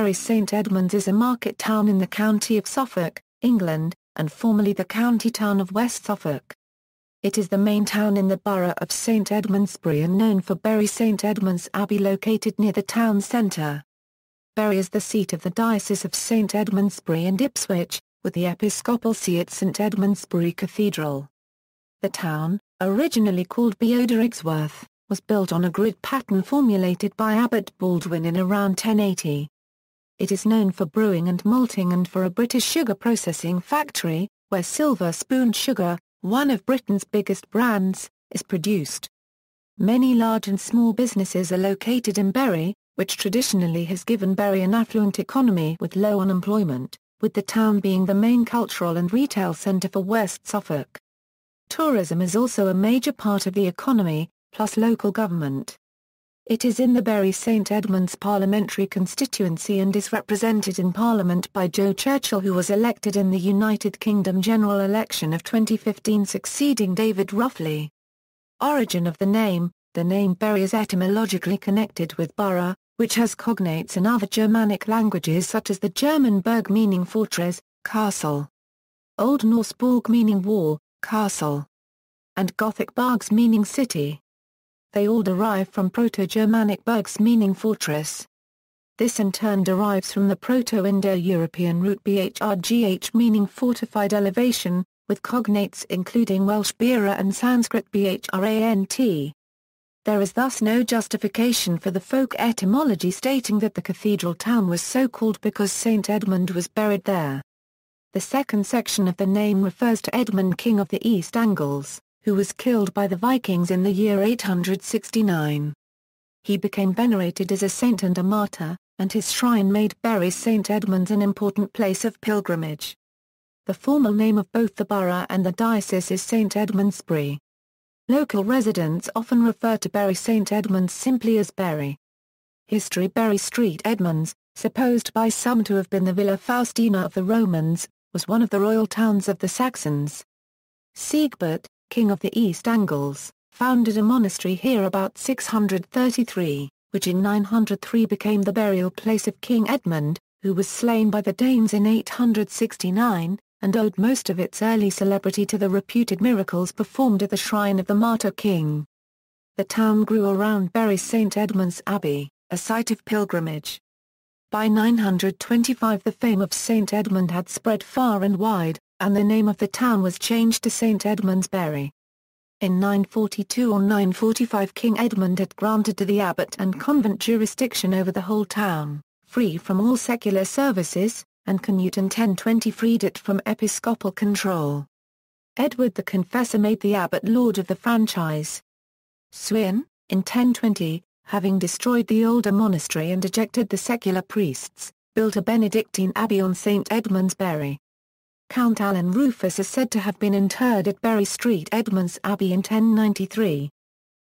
Bury St Edmunds is a market town in the county of Suffolk, England, and formerly the county town of West Suffolk. It is the main town in the borough of St Edmundsbury and known for Bury St Edmunds Abbey located near the town centre. Bury is the seat of the Diocese of St Edmundsbury and Ipswich, with the episcopal see at St Edmundsbury Cathedral. The town, originally called Beodericsworth, was built on a grid pattern formulated by Abbot Baldwin in around 1080. It is known for brewing and malting and for a British sugar processing factory, where Silver Spoon Sugar, one of Britain's biggest brands, is produced. Many large and small businesses are located in Bury, which traditionally has given Bury an affluent economy with low unemployment, with the town being the main cultural and retail centre for West Suffolk. Tourism is also a major part of the economy, plus local government. It is in the Bury St Edmunds parliamentary constituency and is represented in Parliament by Joe Churchill, who was elected in the United Kingdom general election of 2015 succeeding David Ruffley. Origin of the name Bury is etymologically connected with borough, which has cognates in other Germanic languages such as the German Burg meaning fortress, castle. Old Norse Borg meaning wall, castle. And Gothic Bargs meaning city. They all derive from Proto-Germanic burgs meaning fortress. This in turn derives from the Proto-Indo-European root bhrgh meaning fortified elevation, with cognates including Welsh bera and Sanskrit bhrant. There is thus no justification for the folk etymology stating that the cathedral town was so called because St Edmund was buried there. The second section of the name refers to Edmund, king of the East Angles, who was killed by the Vikings in the year 869. He became venerated as a saint and a martyr, and his shrine made Bury St Edmunds an important place of pilgrimage. The formal name of both the borough and the diocese is St Edmundsbury. Local residents often refer to Bury St Edmunds simply as Bury. History: Bury St Edmunds, supposed by some to have been the Villa Faustina of the Romans, was one of the royal towns of the Saxons. Sigebert, king of the East Angles, founded a monastery here about 633, which in 903 became the burial place of King Edmund, who was slain by the Danes in 869, and owed most of its early celebrity to the reputed miracles performed at the shrine of the martyr king. The town grew around Bury St Edmunds Abbey, a site of pilgrimage. By 925 the fame of St Edmund had spread far and wide, and the name of the town was changed to St Edmundsbury. In 942 or 945 King Edmund had granted to the abbot and convent jurisdiction over the whole town, free from all secular services, and Canute in 1020 freed it from episcopal control. Edward the Confessor made the abbot lord of the franchise. Swyn, in 1020, having destroyed the older monastery and ejected the secular priests, built a Benedictine abbey on St Edmundsbury. Count Alan Rufus is said to have been interred at Bury St Edmunds Abbey in 1093.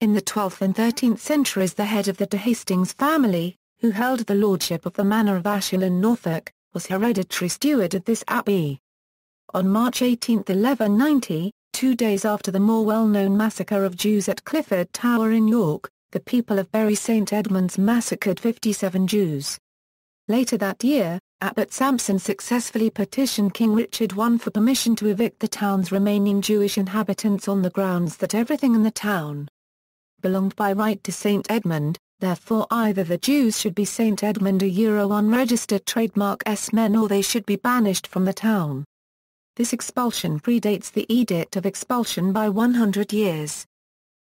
In the 12th and 13th centuries the head of the de Hastings family, who held the lordship of the manor of Ashel in Norfolk, was hereditary steward of this abbey. On March 18, 1190, 2 days after the more well-known massacre of Jews at Clifford Tower in York, the people of Bury St Edmunds massacred 57 Jews. Later that year, Abbot Sampson successfully petitioned King Richard I for permission to evict the town's remaining Jewish inhabitants on the grounds that everything in the town belonged by right to St Edmund, therefore either the Jews should be St Edmund unregistered trademark S-men or they should be banished from the town. This expulsion predates the Edict of Expulsion by 100 years.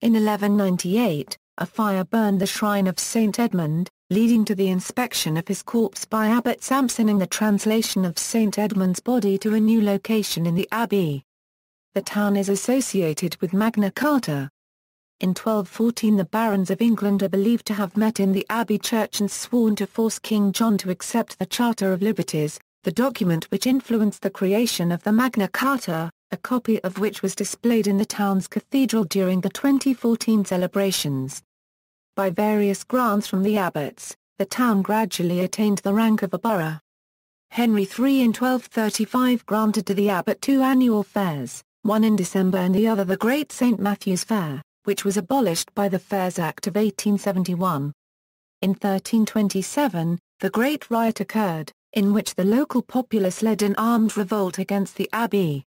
In 1198, a fire burned the shrine of St Edmund, leading to the inspection of his corpse by Abbot Sampson and the translation of St Edmund's body to a new location in the abbey. The town is associated with Magna Carta. In 1214 the barons of England are believed to have met in the abbey church and sworn to force King John to accept the Charter of Liberties, the document which influenced the creation of the Magna Carta, a copy of which was displayed in the town's cathedral during the 2014 celebrations. By various grants from the abbots, the town gradually attained the rank of a borough. Henry III in 1235 granted to the abbot 2 annual fairs, one in December and the other the Great St Matthew's Fair, which was abolished by the Fairs Act of 1871. In 1327, the Great Riot occurred, in which the local populace led an armed revolt against the abbey.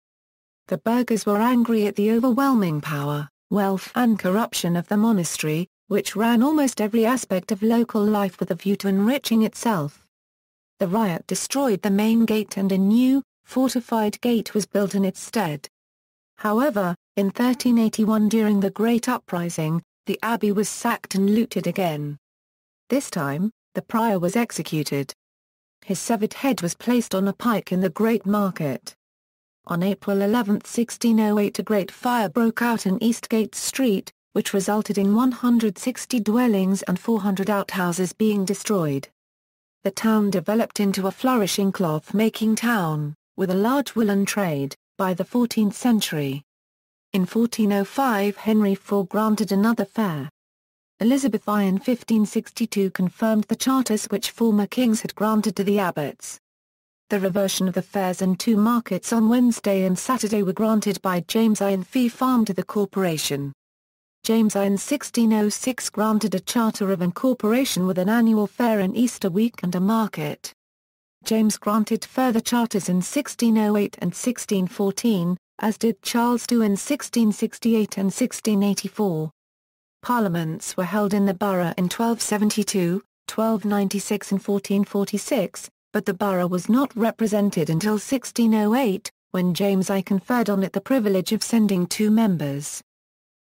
The burghers were angry at the overwhelming power, wealth and corruption of the monastery, which ran almost every aspect of local life with a view to enriching itself. The riot destroyed the main gate and a new, fortified gate was built in its stead. However, in 1381 during the Great Uprising, the abbey was sacked and looted again. This time, the prior was executed. His severed head was placed on a pike in the Great Market. On April 11, 1608 a great fire broke out in Eastgate Street, which resulted in 160 dwellings and 400 outhouses being destroyed. The town developed into a flourishing cloth-making town, with a large woolen trade, by the 14th century. In 1405 Henry IV granted another fair. Elizabeth I in 1562 confirmed the charters which former kings had granted to the abbots. The reversion of the fairs and 2 markets on Wednesday and Saturday were granted by James I in fee farm to the corporation. James I in 1606 granted a charter of incorporation with an annual fair in Easter week and a market. James granted further charters in 1608 and 1614, as did Charles II in 1668 and 1684. Parliaments were held in the borough in 1272, 1296 and 1446, but the borough was not represented until 1608, when James I conferred on it the privilege of sending 2 members.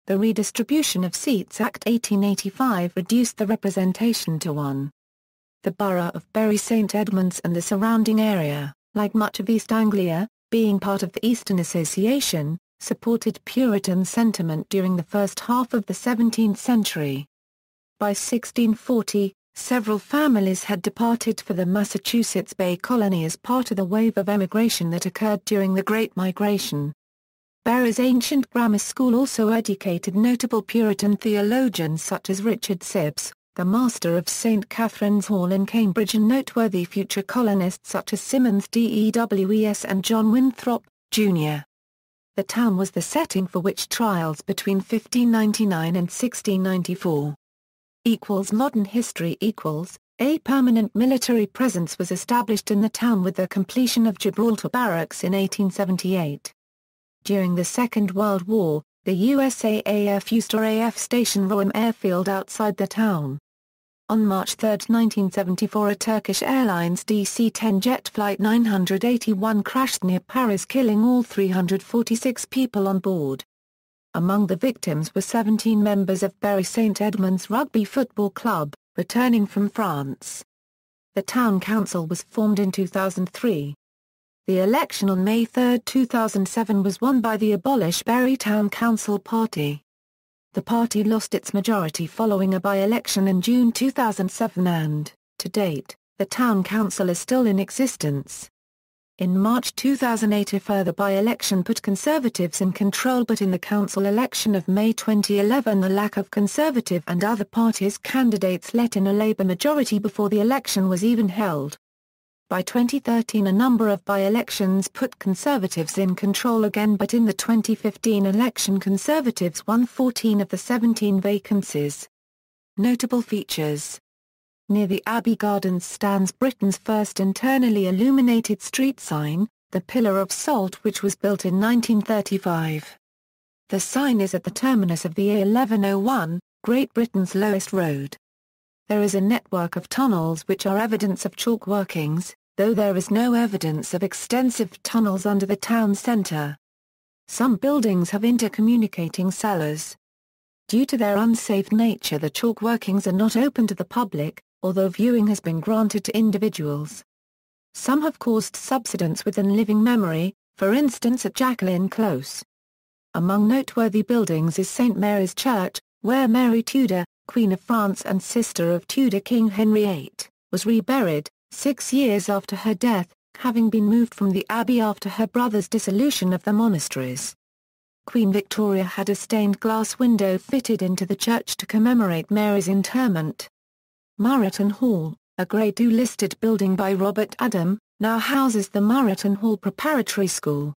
The Redistribution of Seats Act 1885 reduced the representation to 1. The borough of Bury St Edmunds and the surrounding area, like much of East Anglia, being part of the Eastern Association, supported Puritan sentiment during the first half of the 17th century. By 1640, several families had departed for the Massachusetts Bay Colony as part of the wave of emigration that occurred during the Great Migration. Bury's ancient grammar school also educated notable Puritan theologians such as Richard Sibbes, the master of St Catherine's Hall in Cambridge, and noteworthy future colonists such as Symonds Dewes and John Winthrop, Jr. The town was the setting for witch trials between 1599 and 1694. Modern history A permanent military presence was established in the town with the completion of Gibraltar Barracks in 1878. During the Second World War, the USAAF used RAF Station Roham Airfield outside the town. On March 3, 1974, a Turkish Airlines DC-10 jet flight 981 crashed near Paris, killing all 346 people on board. Among the victims were 17 members of Bury St Edmunds Rugby Football Club, returning from France. The town council was formed in 2003. The election on May 3, 2007 was won by the Abolish Bury Town Council Party. The party lost its majority following a by-election in June 2007 and, to date, the town council is still in existence. In March 2008 a further by-election put Conservatives in control, but in the council election of May 2011 the lack of Conservative and other parties' candidates let in a Labour majority before the election was even held. By 2013 a number of by-elections put Conservatives in control again, but in the 2015 election Conservatives won 14 of the 17 vacancies. Notable features. Near the Abbey Gardens stands Britain's first internally illuminated street sign, the Pillar of Salt, which was built in 1935. The sign is at the terminus of the A1101, Great Britain's lowest road. There is a network of tunnels which are evidence of chalk workings, though there is no evidence of extensive tunnels under the town centre. Some buildings have intercommunicating cellars. Due to their unsafe nature the chalk workings are not open to the public, although viewing has been granted to individuals. Some have caused subsidence within living memory, for instance at Jacqueline Close. Among noteworthy buildings is St Mary's Church, where Mary Tudor, Queen of France and sister of Tudor King Henry VIII, was reburied, 6 years after her death, having been moved from the abbey after her brother's dissolution of the monasteries. Queen Victoria had a stained glass window fitted into the church to commemorate Mary's interment. Murreton Hall, a Grade II listed building by Robert Adam, now houses the Murreton Hall Preparatory School.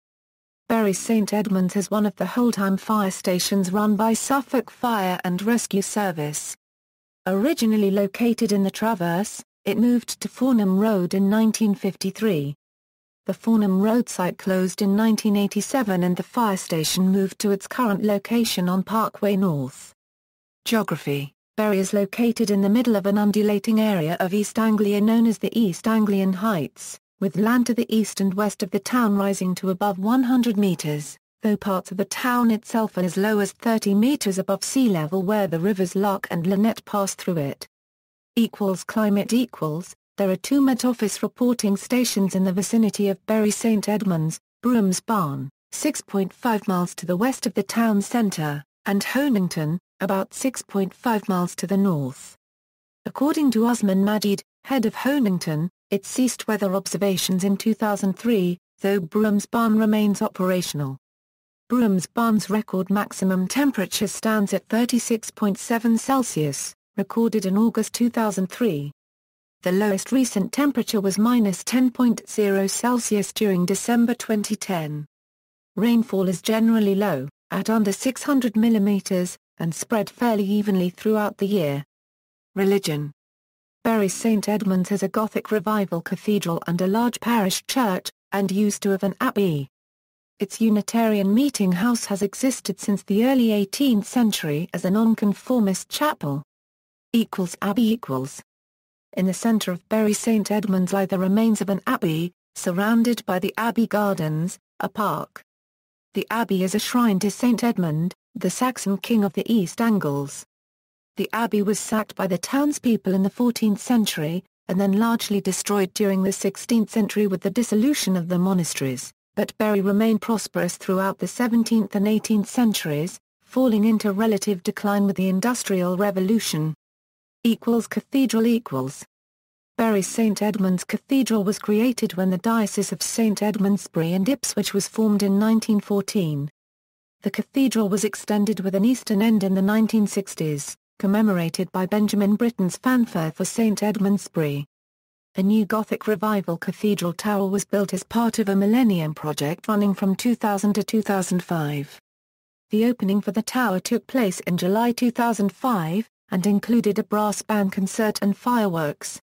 Bury St Edmunds has one of the whole-time fire stations run by Suffolk Fire and Rescue Service. Originally located in the Traverse, It moved to Farnham Road in 1953. The Farnham Road site closed in 1987 and the fire station moved to its current location on Parkway North. Geography: Bury is located in the middle of an undulating area of East Anglia known as the East Anglian Heights, with land to the east and west of the town rising to above 100 metres, though parts of the town itself are as low as 30 metres above sea level where the rivers Lark and Linnet pass through it. Climate There are two Met Office reporting stations in the vicinity of Bury St Edmunds, Broom's Barn, 6.5 miles to the west of the town centre, and Honington, about 6.5 miles to the north. According to Usman Majid, head of Honington, it ceased weather observations in 2003, though Broom's Barn remains operational. Broom's Barn's record maximum temperature stands at 36.7 Celsius, recorded in August 2003. The lowest recent temperature was -10.0 Celsius during December 2010. Rainfall is generally low, at under 600 mm, and spread fairly evenly throughout the year. Religion: Bury St Edmunds has a Gothic Revival cathedral and a large parish church, and used to have an abbey. Its Unitarian meeting house has existed since the early 18th century as a nonconformist chapel. Abbey In the centre of Bury St Edmunds lie the remains of an abbey, surrounded by the Abbey Gardens, a park. The abbey is a shrine to St Edmund, the Saxon king of the East Angles. The abbey was sacked by the townspeople in the 14th century, and then largely destroyed during the 16th century with the dissolution of the monasteries, but Bury remained prosperous throughout the 17th and 18th centuries, falling into relative decline with the Industrial Revolution. Cathedral Bury St Edmunds Cathedral was created when the Diocese of St Edmundsbury and Ipswich was formed in 1914. The cathedral was extended with an eastern end in the 1960s, commemorated by Benjamin Britten's fanfare for St Edmundsbury. A new Gothic Revival cathedral tower was built as part of a Millennium project running from 2000 to 2005. The opening for the tower took place in July 2005, and included a brass band concert and fireworks.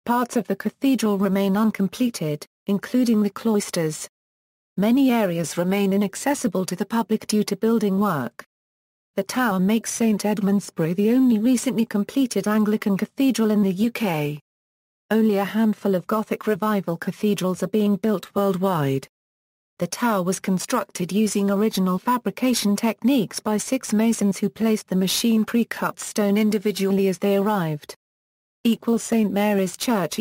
Parts of the cathedral remain uncompleted, including the cloisters. Many areas remain inaccessible to the public due to building work. The tower makes St Edmundsbury the only recently completed Anglican cathedral in the UK. Only a handful of Gothic Revival cathedrals are being built worldwide. The tower was constructed using original fabrication techniques by 6 masons who placed the machine pre-cut stone individually as they arrived. St Mary's Church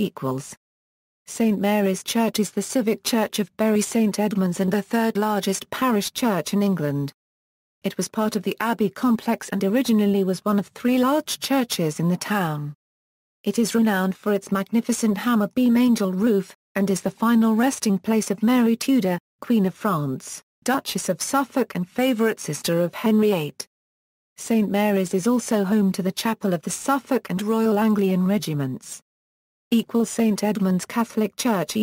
St Mary's Church is the civic church of Bury St Edmunds and the third largest parish church in England. It was part of the Abbey complex and originally was one of 3 large churches in the town. It is renowned for its magnificent hammer beam angel roof, and is the final resting place of Mary Tudor, Queen of France, Duchess of Suffolk and favourite sister of Henry VIII. St Mary's is also home to the chapel of the Suffolk and Royal Anglian Regiments. St Edmunds Catholic Church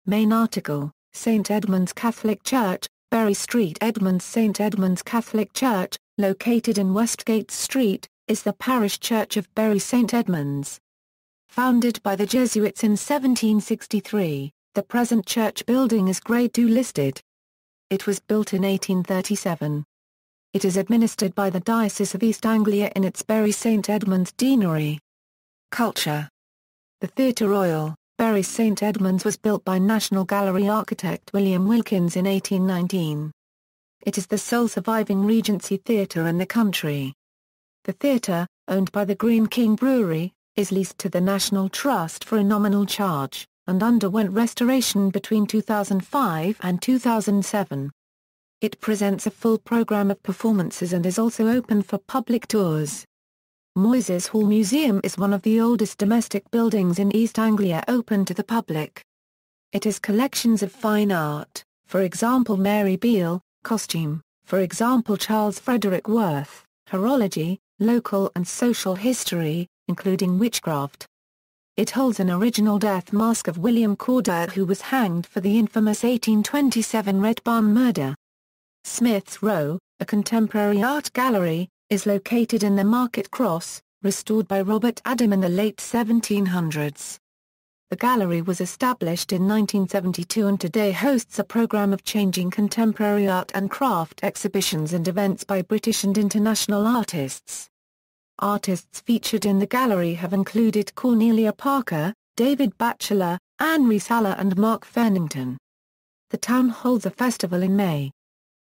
Main article, St Edmunds Catholic Church, Bury Street Edmunds St Edmunds Catholic Church, located in Westgate Street, is the parish church of Bury St Edmunds. Founded by the Jesuits in 1763, the present church building is Grade II listed. It was built in 1837. It is administered by the Diocese of East Anglia in its Bury St Edmunds Deanery. Culture. The Theatre Royal, Bury St Edmunds was built by National Gallery architect William Wilkins in 1819. It is the sole surviving Regency theatre in the country. The theatre, owned by the Green King Brewery, is leased to the National Trust for a nominal charge, and underwent restoration between 2005 and 2007. It presents a full programme of performances and is also open for public tours. Moyses Hall Museum is one of the oldest domestic buildings in East Anglia open to the public. It has collections of fine art, for example Mary Beale, costume, for example Charles Frederick Worth, horology, local and social history, including witchcraft. It holds an original death mask of William Cawdor who was hanged for the infamous 1827 Red Barn murder. Smith's Row, a contemporary art gallery, is located in the Market Cross, restored by Robert Adam in the late 1700s. The gallery was established in 1972 and today hosts a program of changing contemporary art and craft exhibitions and events by British and international artists. Artists featured in the gallery have included Cornelia Parker, David Batchelor, Anne Risala and Mark Fennington. The town holds a festival in May.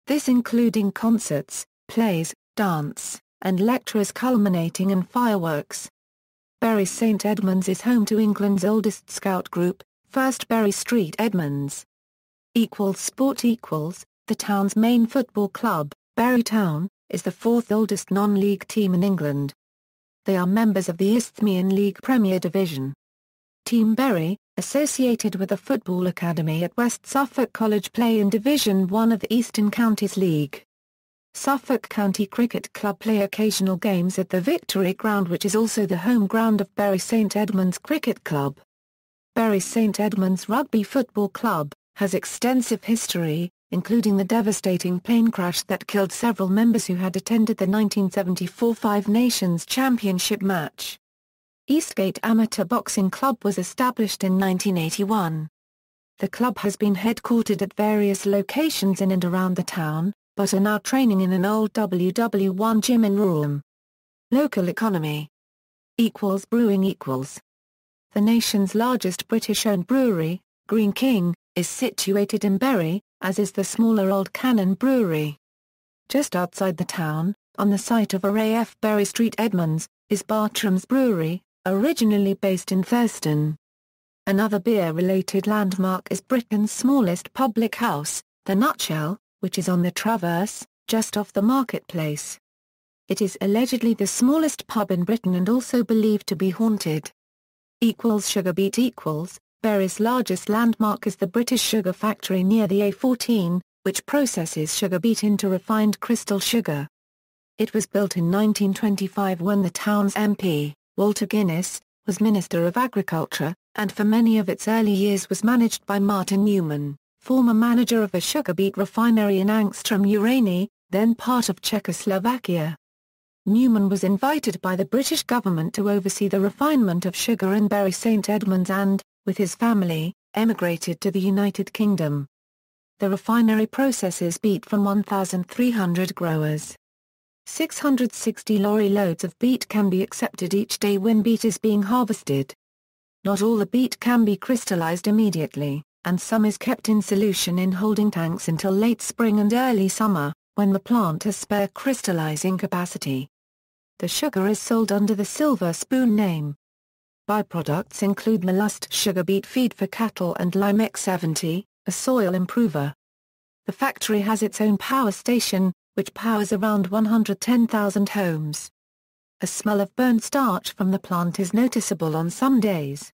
This including concerts, plays, dance, and lectures culminating in fireworks. Bury St Edmunds is home to England's oldest scout group, First Bury St Edmunds. Sport the town's main football club, Bury Town, is the fourth oldest non-league team in England. They are members of the Isthmian League Premier Division. Team Bury, associated with a football academy at West Suffolk College, play in Division 1 of the Eastern Counties League. Suffolk County Cricket Club play occasional games at the Victory Ground, which is also the home ground of Bury St Edmunds Cricket Club. Bury St Edmunds Rugby Football Club has extensive history, including the devastating plane crash that killed several members who had attended the 1974 Five Nations Championship match. Eastgate Amateur Boxing Club was established in 1981. The club has been headquartered at various locations in and around the town, but are now training in an old WW1 gym in Roreham. Local economy brewing The nation's largest British-owned brewery, Green King, is situated in Bury, as is the smaller Old Cannon Brewery. Just outside the town, on the site of RAF Bury St Edmunds, is Bartram's Brewery, originally based in Thurston. Another beer-related landmark is Britain's smallest public house, the Nutshell, which is on the Traverse, just off the marketplace. It is allegedly the smallest pub in Britain and also believed to be haunted. Sugar beet Bury's largest landmark is the British Sugar Factory near the A14, which processes sugar beet into refined crystal sugar. It was built in 1925 when the town's MP, Walter Guinness, was Minister of Agriculture, and for many of its early years was managed by Martin Newman, former manager of a sugar beet refinery in Angstrom-Urany, then part of Czechoslovakia. Newman was invited by the British government to oversee the refinement of sugar in Bury St Edmunds and, with his family, emigrated to the United Kingdom. The refinery processes beet from 1,300 growers. 660 lorry loads of beet can be accepted each day when beet is being harvested. Not all the beet can be crystallized immediately, and some is kept in solution in holding tanks until late spring and early summer, when the plant has spare crystallizing capacity. The sugar is sold under the Silver Spoon name. Byproducts include mollused sugar beet feed for cattle and Limex 70, a soil improver. The factory has its own power station, which powers around 110,000 homes. A smell of burnt starch from the plant is noticeable on some days.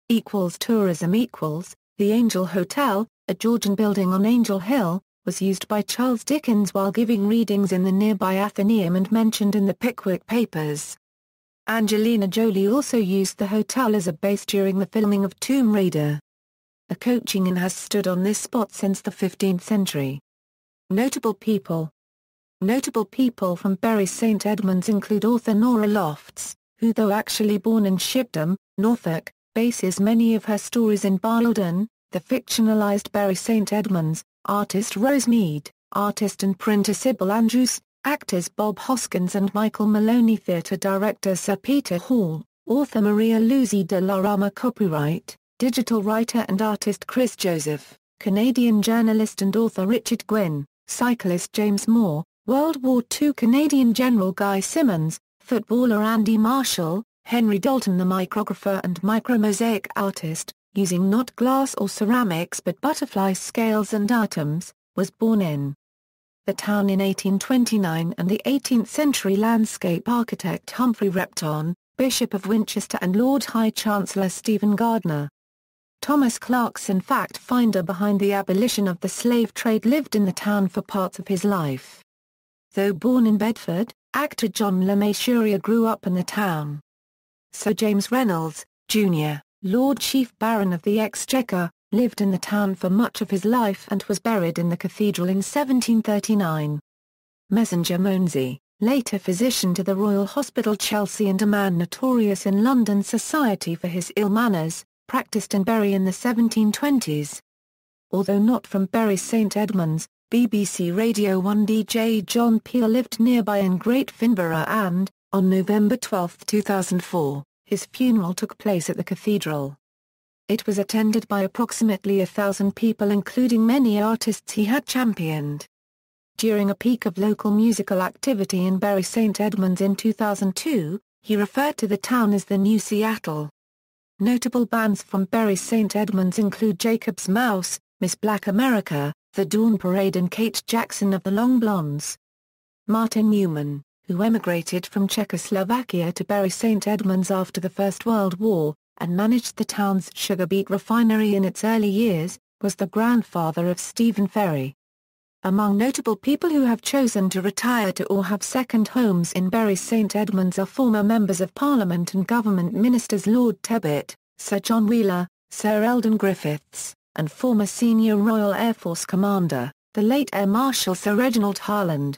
Tourism The Angel Hotel, a Georgian building on Angel Hill, was used by Charles Dickens while giving readings in the nearby Athenaeum and mentioned in the Pickwick Papers. Angelina Jolie also used the hotel as a base during the filming of Tomb Raider. A coaching inn has stood on this spot since the 15th century. Notable people from Bury St Edmunds include author Nora Lofts, who though actually born in Shipdham, Norfolk, bases many of her stories in Barldon, the fictionalized Bury St Edmunds, artist Rose Mead, artist and printer Sybil Andrews, actors Bob Hoskins and Michael Maloney, theatre director Sir Peter Hall, author Maria Luzi de la Rama, copyright, digital writer and artist Chris Joseph, Canadian journalist and author Richard Gwynne, cyclist James Moore, World War II Canadian General Guy Simmons, footballer Andy Marshall, Henry Dalton the micrographer and micromosaic artist, using not glass or ceramics but butterfly scales and atoms, was born in the town in 1829, and the 18th-century landscape architect Humphrey Repton, Bishop of Winchester and Lord High Chancellor Stephen Gardiner. Thomas Clarkson, fact finder behind the abolition of the slave trade, lived in the town for parts of his life. Though born in Bedford, actor John Le Mesurier grew up in the town. Sir James Reynolds, Jr., Lord Chief Baron of the Exchequer, lived in the town for much of his life and was buried in the cathedral in 1739. Messenger Monsey, later physician to the Royal Hospital Chelsea and a man notorious in London society for his ill manners, practised in Bury in the 1720s. Although not from Bury St Edmunds, BBC Radio 1 DJ John Peel lived nearby in Great Finborough and, on November 12, 2004, his funeral took place at the cathedral. It was attended by approximately 1,000 people, including many artists he had championed. During a peak of local musical activity in Bury St Edmunds in 2002, he referred to the town as the New Seattle. Notable bands from Bury St Edmunds include Jacob's Mouse, Miss Black America, The Dawn Parade and Kate Jackson of the Long Blondes. Martin Newman, who emigrated from Czechoslovakia to Bury St Edmunds after the First World War, and managed the town's sugar beet refinery in its early years, was the grandfather of Stephen Ferry. Among notable people who have chosen to retire to or have second homes in Bury St Edmunds are former members of Parliament and government ministers Lord Tebbit, Sir John Wheeler, Sir Eldon Griffiths, and former senior Royal Air Force commander, the late Air Marshal Sir Reginald Harland.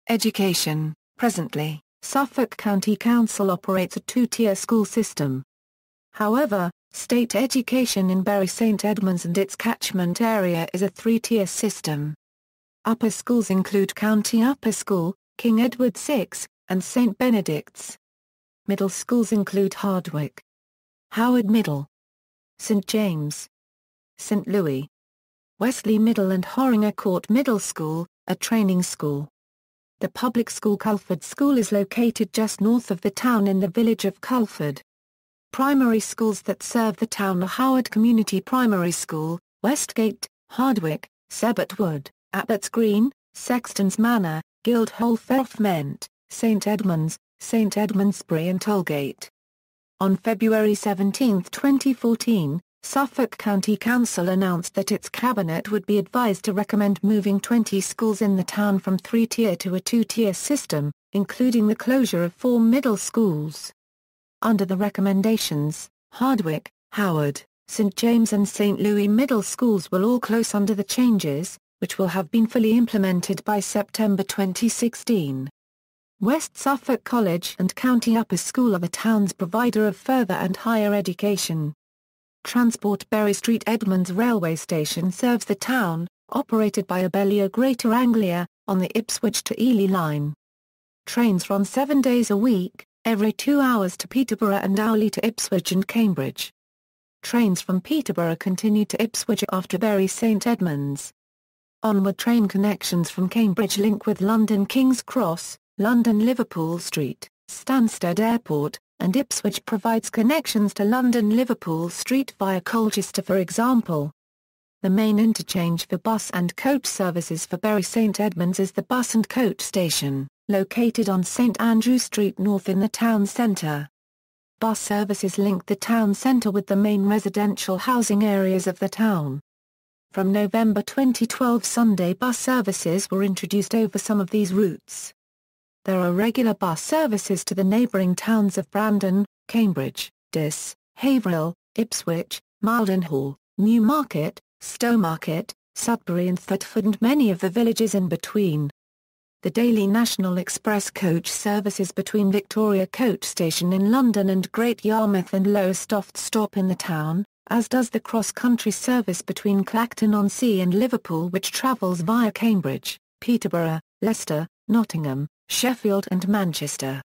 Education. Presently, Suffolk County Council operates a two-tier school system. However, state education in Bury St Edmunds and its catchment area is a three-tier system. Upper schools include County Upper School, King Edward VI, and St Benedict's. Middle schools include Hardwick, Howard Middle, St James, St Louis, Wesley Middle and Horringer Court Middle School, a training school. The public school Culford School is located just north of the town in the village of Culford. Primary schools that serve the town are Howard Community Primary School, Westgate, Hardwick, Sebert Wood, Abbots Green, Sexton's Manor, Guildhall Firth-Ment, St Edmunds, St Edmundsbury and Tollgate. On February 17, 2014, Suffolk County Council announced that its cabinet would be advised to recommend moving 20 schools in the town from three-tier to a two-tier system, including the closure of 4 middle schools. Under the recommendations, Hardwick, Howard, St James and St Louis middle schools will all close under the changes, which will have been fully implemented by September 2016. West Suffolk College and County Upper School are the town's provider of further and higher education. Transport Bury St Edmunds railway station serves the town, operated by Abellio Greater Anglia, on the Ipswich to Ely line. Trains run 7 days a week, every 2 hours to Peterborough and hourly to Ipswich and Cambridge. Trains from Peterborough continue to Ipswich after Bury St Edmunds. Onward train connections from Cambridge link with London King's Cross, London Liverpool Street, Stansted Airport, and Ipswich provides connections to London Liverpool Street via Colchester for example. The main interchange for bus and coach services for Bury St Edmunds is the Bus and Coach Station, located on St Andrew Street North in the town centre. Bus services link the town centre with the main residential housing areas of the town. From November 2012 Sunday bus services were introduced over some of these routes. There are regular bus services to the neighbouring towns of Brandon, Cambridge, Diss, Haverhill, Ipswich, Mildenhall, Newmarket, Stowmarket, Sudbury and Thetford and many of the villages in between. The daily National Express coach services between Victoria Coach Station in London and Great Yarmouth and Lowestoft stop in the town, as does the cross-country service between Clacton-on-Sea and Liverpool which travels via Cambridge, Peterborough, Leicester, Nottingham, Sheffield and Manchester.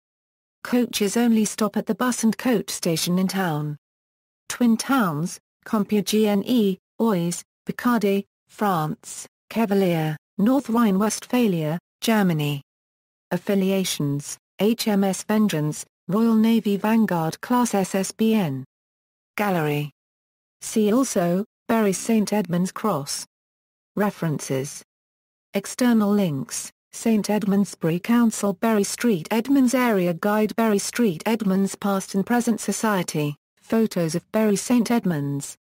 Coaches only stop at the bus and coach station in town. Twin towns, Compiègne, Oise, Picardy, France, Cavalier, North Rhine-Westphalia, Germany. Affiliations, HMS Vengeance, Royal Navy Vanguard Class SSBN. Gallery. See also, Bury St Edmunds Cross. References. External links. St Edmundsbury Council Bury St Edmunds Area Guide Bury St Edmunds Past and Present Society, photos of Bury St Edmunds.